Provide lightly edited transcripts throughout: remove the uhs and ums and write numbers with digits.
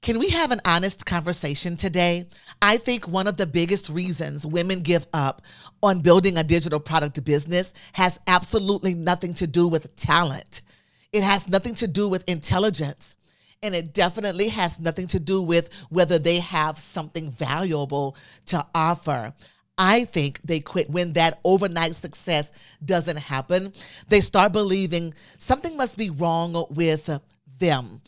Can we have an honest conversation today? I think one of the biggest reasons women give up on building a digital product business has absolutely nothing to do with talent. It has nothing to do with intelligence. And it definitely has nothing to do with whether they have something valuable to offer. I think they quit when that overnight success doesn't happen. They start believing something must be wrong with them.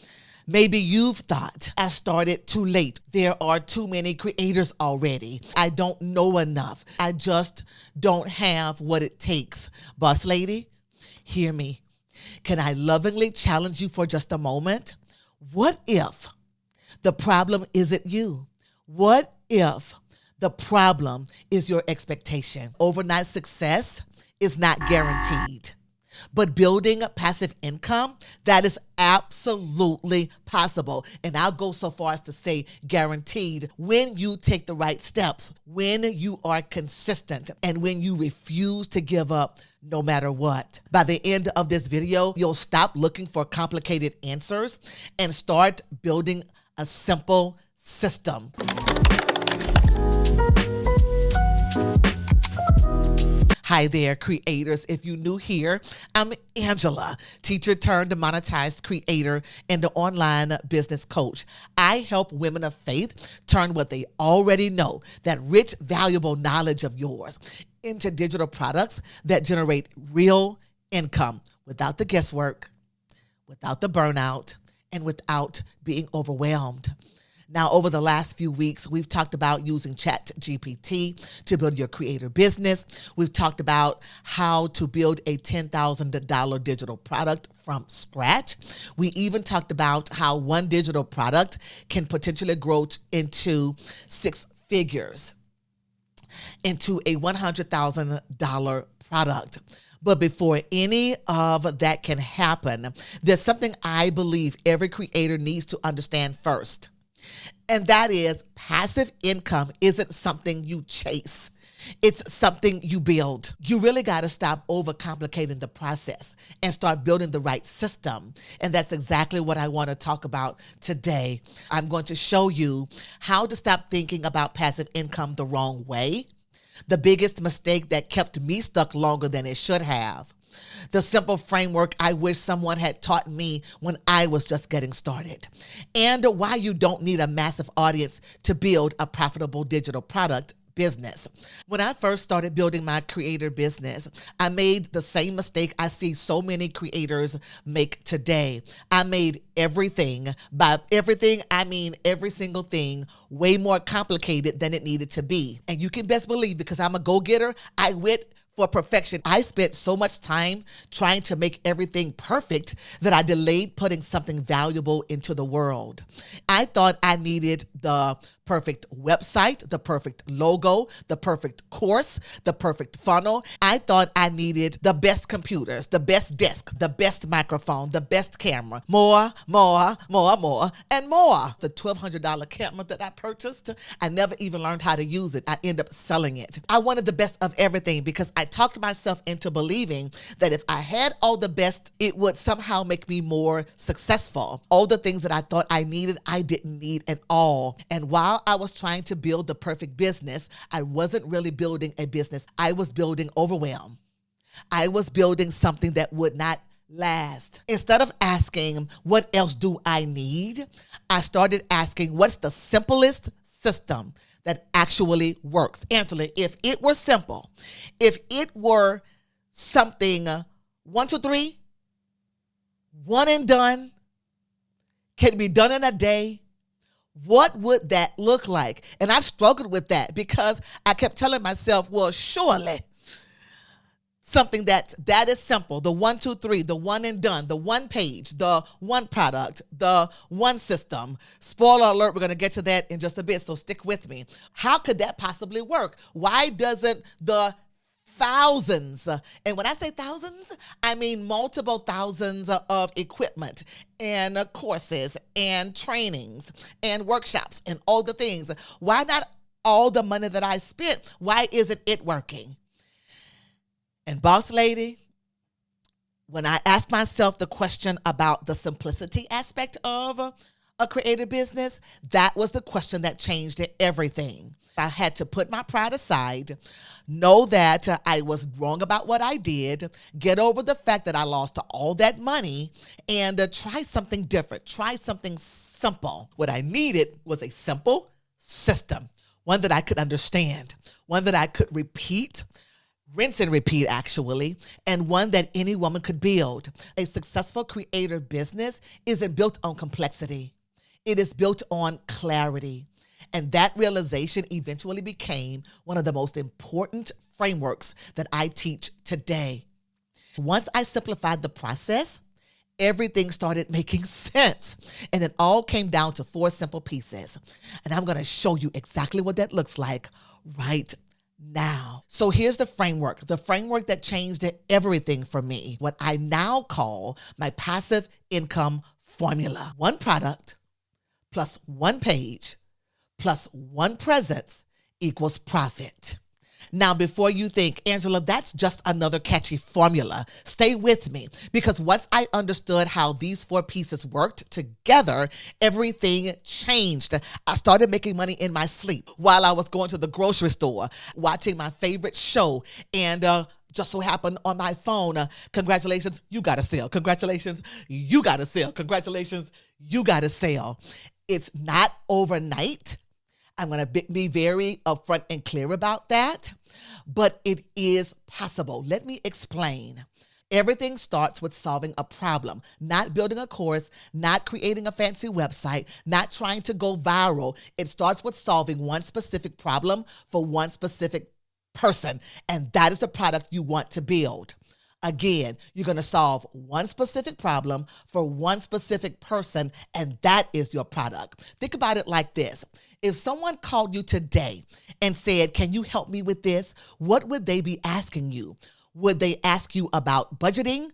Maybe you've thought, I started too late. There are too many creators already. I don't know enough. I just don't have what it takes. Boss lady, hear me. Can I lovingly challenge you for just a moment? What if the problem isn't you? What if the problem is your expectation? Overnight success is not guaranteed. But building passive income, that is absolutely possible. And I'll go so far as to say guaranteed when you take the right steps, when you are consistent, and when you refuse to give up no matter what. By the end of this video, you'll stop looking for complicated answers and start building a simple system. Hi there, creators. If you're new here, I'm Angela, teacher turned monetized creator and the online business coach. I help women of faith turn what they already know, that rich, valuable knowledge of yours, into digital products that generate real income without the guesswork, without the burnout, and without being overwhelmed. Now, over the last few weeks, we've talked about using ChatGPT to build your creator business. We've talked about how to build a $10,000 digital product from scratch. We even talked about how one digital product can potentially grow into six figures, into a $100,000 product. But before any of that can happen, there's something I believe every creator needs to understand first. And that is, passive income isn't something you chase. It's something you build. You really got to stop overcomplicating the process and start building the right system. And that's exactly what I want to talk about today. I'm going to show you how to stop thinking about passive income the wrong way. The biggest mistake that kept me stuck longer than it should have. The simple framework I wish someone had taught me when I was just getting started. And why you don't need a massive audience to build a profitable digital product business. When I first started building my creator business, I made the same mistake I see so many creators make today. I made everything, by everything, I mean every single thing, way more complicated than it needed to be. And you can best believe, because I'm a go-getter, I went for perfection. I spent so much time trying to make everything perfect that I delayed putting something valuable into the world. I thought I needed the perfect website, the perfect logo, the perfect course, the perfect funnel. I thought I needed the best computers, the best desk, the best microphone, the best camera, more, and more. The $1,200 camera that I purchased, I never even learned how to use it. I ended up selling it. I wanted the best of everything because I talked myself into believing that if I had all the best, it would somehow make me more successful. All the things that I thought I needed, I didn't need at all. And while I was trying to build the perfect business, I wasn't really building a business. I was building overwhelm. I was building something that would not last. Instead of asking, what else do I need? I started asking, what's the simplest system that actually works? Angela, if it were simple, if it were something 1, 2, 3, one and done, can be done in a day, what would that look like? And I struggled with that because I kept telling myself, well, surely something that is simple, the 1, 2, 3, the one and done, the one page, the one product, the one system. Spoiler alert, we're going to get to that in just a bit, so stick with me. How could that possibly work? Why doesn't the thousands, and when I say thousands, I mean multiple thousands of equipment and courses and trainings and workshops and all the things, why not all the money that I spent? Why isn't it working? And boss lady, when I ask myself the question about the simplicity aspect of a creative business? That was the question that changed everything. I had to put my pride aside, know that I was wrong about what I did, get over the fact that I lost all that money, and try something different, try something simple. What I needed was a simple system, one that I could understand, one that I could repeat, rinse and repeat actually, and one that any woman could build. A successful creator business isn't built on complexity. It is built on clarity. And that realization eventually became one of the most important frameworks that I teach today. Once I simplified the process, everything started making sense. And it all came down to 4 simple pieces. And I'm going to show you exactly what that looks like right now. So here's the framework that changed everything for me, what I now call my passive income formula. 1 product plus 1 page plus 1 presence equals profit. Now, before you think, Angela, that's just another catchy formula, stay with me, because once I understood how these 4 pieces worked together, everything changed. I started making money in my sleep while I was going to the grocery store, watching my favorite show, and just so happened on my phone, congratulations, you got a sale. Congratulations, you got a sale. Congratulations, you got a sale. It's not overnight. I'm going to be very upfront and clear about that, but it is possible. Let me explain. Everything starts with solving a problem, not building a course, not creating a fancy website, not trying to go viral. It starts with solving one specific problem for one specific person, and that is the product you want to build. Again, you're going to solve one specific problem for one specific person, and that is your product. Think about it like this. If someone called you today and said, can you help me with this? What would they be asking you? Would they ask you about budgeting?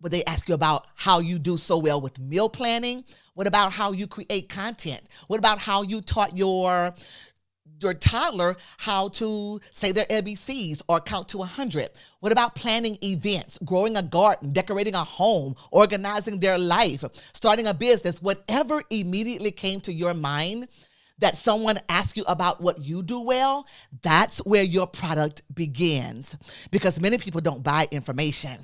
Would they ask you about how you do so well with meal planning? What about how you create content? What about how you taught your toddler how to say their ABCs or count to 100? What about planning events, growing a garden, decorating a home, organizing their life, starting a business? Whatever immediately came to your mind that someone asks you about what you do well, that's where your product begins, because many people don't buy information.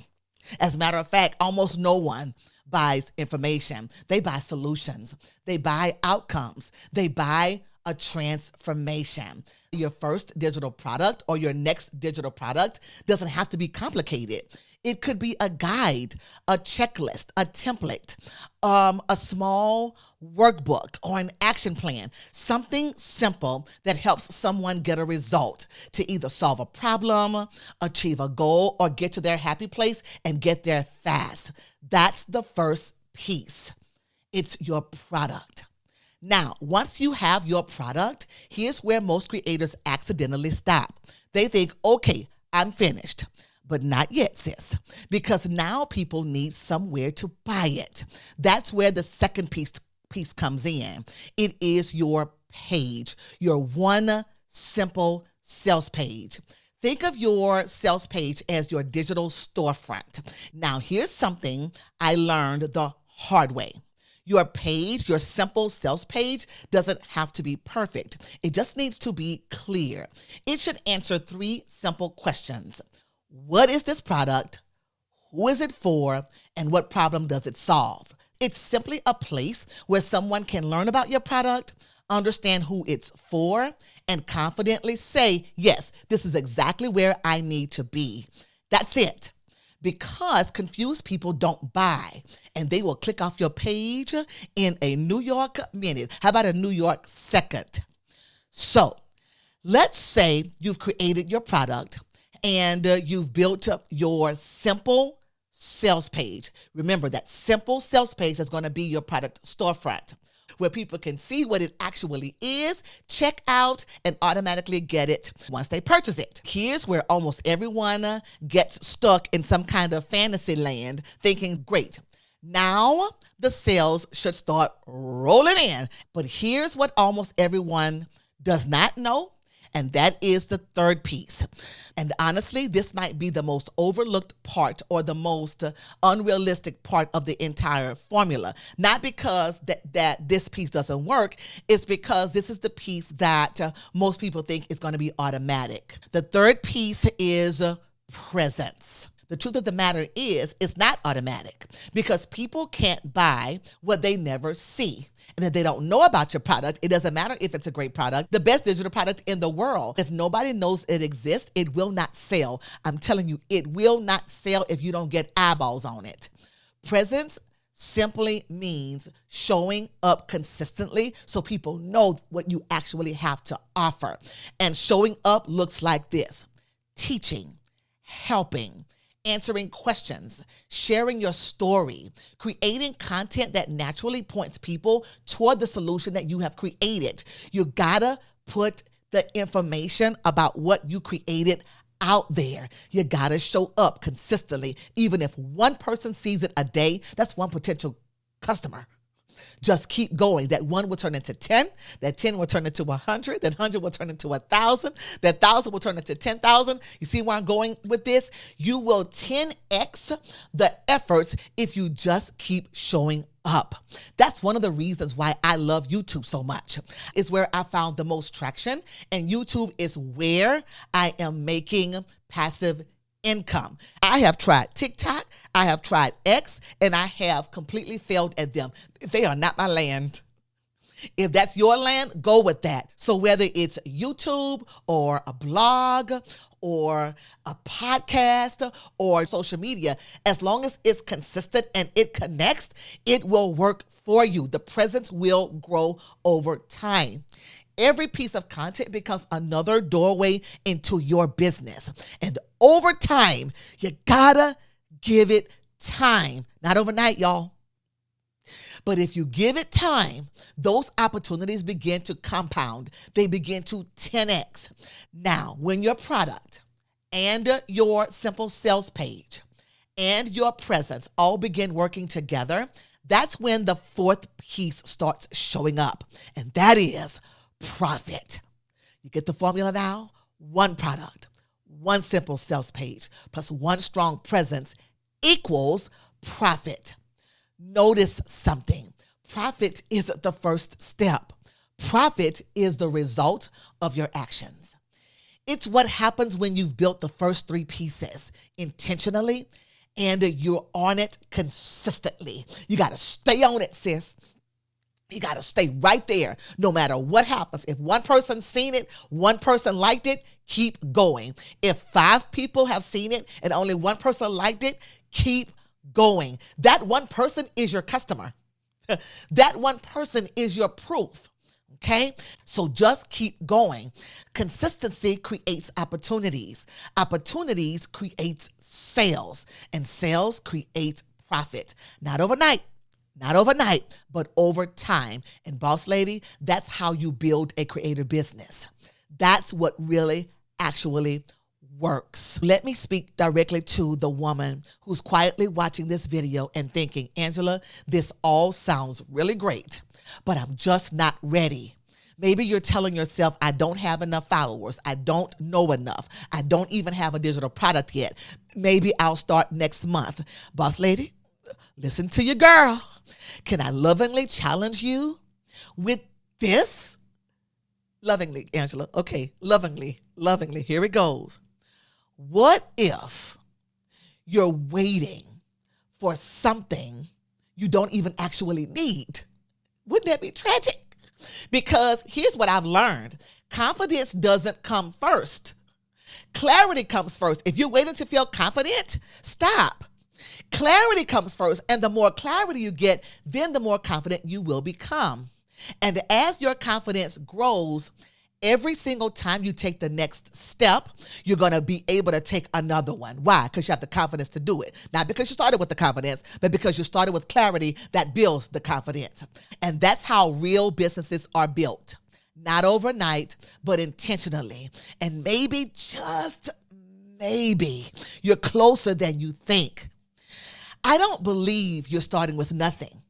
As a matter of fact, almost no one buys information. They buy solutions. They buy outcomes. They buy a transformation. Your first digital product or your next digital product doesn't have to be complicated. It could be a guide, a checklist, a template, a small workbook or an action plan, something simple that helps someone get a result to either solve a problem, achieve a goal, or get to their happy place and get there fast. That's the first piece. It's your product. Now, once you have your product, here's where most creators accidentally stop. They think, okay, I'm finished. But not yet, sis, because now people need somewhere to buy it. That's where the second piece comes in. It is your page, your one simple sales page. Think of your sales page as your digital storefront. Now, here's something I learned the hard way. Your page, your simple sales page, doesn't have to be perfect. It just needs to be clear. It should answer 3 simple questions. What is this product? Who is it for? And what problem does it solve? It's simply a place where someone can learn about your product, understand who it's for, and confidently say, yes, this is exactly where I need to be. That's it. Because confused people don't buy, and they will click off your page in a New York minute. How about a New York second? So let's say you've created your product and you've built up your simple sales page. Remember, that simple sales page is going to be your product storefront, where people can see what it actually is, check out, and automatically get it once they purchase it. Here's where almost everyone gets stuck in some kind of fantasy land, thinking, great, now the sales should start rolling in. But here's what almost everyone does not know And that is the third piece. And honestly, this might be the most overlooked part or the most unrealistic part of the entire formula. Not because that this piece doesn't work, it's because this is the piece that most people think is going to be automatic. The third piece is presence. The truth of the matter is, it's not automatic because people can't buy what they never see. And if they don't know about your product, it doesn't matter if it's a great product, the best digital product in the world. If nobody knows it exists, it will not sell. I'm telling you, it will not sell if you don't get eyeballs on it. Presence simply means showing up consistently so people know what you actually have to offer. And showing up looks like this: teaching, helping, answering questions, sharing your story, creating content that naturally points people toward the solution that you have created. You gotta put the information about what you created out there. You gotta show up consistently. Even if one person sees it a day, that's one potential customer. Just keep going. That one will turn into 10. That 10 will turn into 100. That 100 will turn into 1,000. That 1,000 will turn into 10,000. You see where I'm going with this? You will 10x the efforts if you just keep showing up. That's one of the reasons why I love YouTube so much. It's where I found the most traction, and YouTube is where I am making passive income. I have tried TikTok, I have tried X, and I have completely failed at them. They are not my land. If that's your land, go with that. So whether it's YouTube or a blog or a podcast or social media, as long as it's consistent and it connects, it will work for you. The presence will grow over time. Every piece of content becomes another doorway into your business. And over time, you gotta give it time. Not overnight, y'all. But if you give it time, those opportunities begin to compound. They begin to 10x. Now, when your product and your simple sales page and your presence all begin working together, that's when the fourth piece starts showing up. And that is profit. You get the formula now? One product, one simple sales page, plus one strong presence equals profit. Notice something. Profit isn't the first step. Profit is the result of your actions. It's what happens when you've built the first three pieces intentionally and you're on it consistently. You got to stay on it, sis. You got to stay right there no matter what happens. If one person's seen it, one person liked it, keep going. If 5 people have seen it and only one person liked it, keep going. That one person is your customer. That one person is your proof. Okay? So just keep going. Consistency creates opportunities. Opportunities creates sales. And sales creates profit. Not overnight. Not overnight, but over time. And boss lady, that's how you build a creator business. That's what really actually works. Let me speak directly to the woman who's quietly watching this video and thinking, Angela, this all sounds really great, but I'm just not ready. Maybe you're telling yourself, I don't have enough followers. I don't know enough. I don't even have a digital product yet. Maybe I'll start next month. Boss lady, listen to your girl. Can I lovingly challenge you with this? Lovingly, Angela. Okay, lovingly. Here it goes. What if you're waiting for something you don't even actually need? Wouldn't that be tragic? Because here's what I've learned. Confidence doesn't come first. Clarity comes first. If you're waiting to feel confident, stop. Clarity comes first. And the more clarity you get, then the more confident you will become. And as your confidence grows, every single time you take the next step, you're going to be able to take another one. Why? Because you have the confidence to do it. Not because you started with the confidence, but because you started with clarity that builds the confidence. And that's how real businesses are built. Not overnight, but intentionally. And maybe, just maybe, you're closer than you think. I don't believe you're starting with nothing.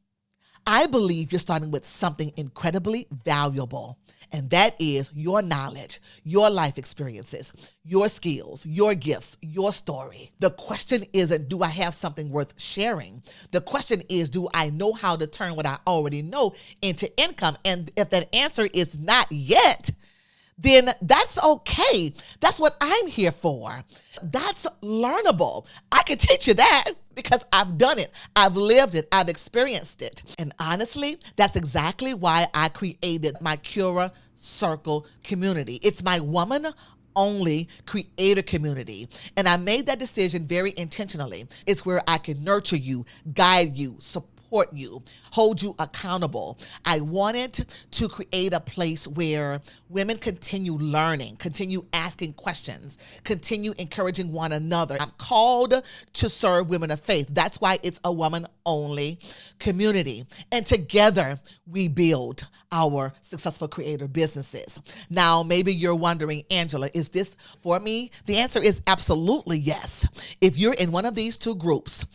I believe you're starting with something incredibly valuable, and that is your knowledge, your life experiences, your skills, your gifts, your story. The question isn't, do I have something worth sharing? The question is, do I know how to turn what I already know into income? And if that answer is not yet, then that's okay. That's what I'm here for. That's learnable. I can teach you that because I've done it. I've lived it. I've experienced it. And honestly, that's exactly why I created my Cura Circle community. It's my woman only creator community. And I made that decision very intentionally. It's where I can nurture you, guide you, support you, hold you accountable. I wanted to create a place where women continue learning, continue asking questions, continue encouraging one another. I'm called to serve women of faith. That's why it's a woman-only community. And together we build our successful creator businesses. Now, maybe you're wondering, Angela, is this for me? The answer is absolutely yes. If you're in one of these two groups,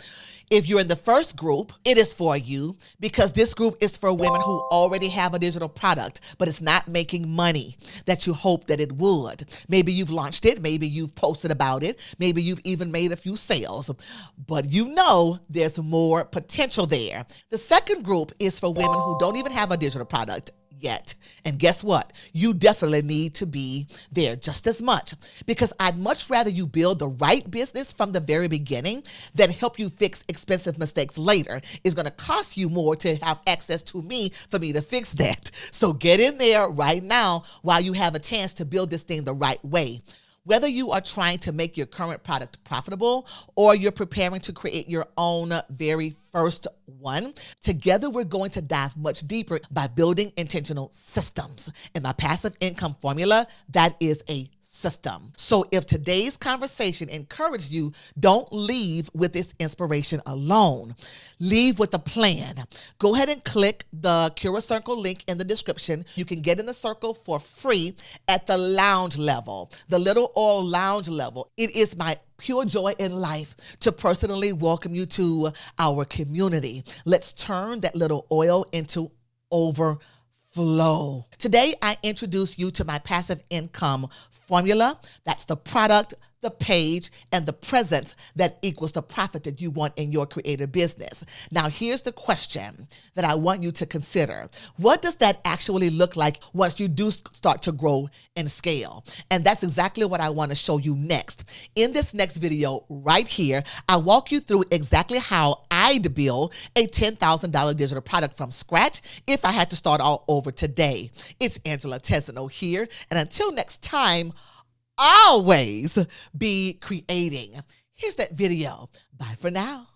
if you're in the first group, it is for you because this group is for women who already have a digital product, but it's not making money that you hope that it would. Maybe you've launched it. Maybe you've posted about it. Maybe you've even made a few sales, but you know there's more potential there. The second group is for women who don't even have a digital product yet. And guess what? You definitely need to be there just as much because I'd much rather you build the right business from the very beginning than help you fix expensive mistakes later. It's going to cost you more to have access to me for me to fix that. So get in there right now while you have a chance to build this thing the right way. Whether you are trying to make your current product profitable or you're preparing to create your own very first one, together we're going to dive much deeper by building intentional systems. And my passive income formula, that is a system. So if today's conversation encouraged you, don't leave with this inspiration alone. Leave with a plan. Go ahead and click the Cura Circle link in the description. You can get in the circle for free at the lounge level, the Little Oil Lounge level. It is my pure joy in life to personally welcome you to our community. Let's turn that little oil into overflow. Today, I introduce you to my passive income formula. That's the product, the page, and the presence that equals the profit that you want in your creator business. Now, here's the question that I want you to consider. What does that actually look like once you do start to grow and scale? And that's exactly what I want to show you next. In this next video right here, I walk you through exactly how I'd build a $10,000 digital product from scratch if I had to start all over today. It's Angela Tesano here, and until next time, always be creating. Here's that video. Bye for now.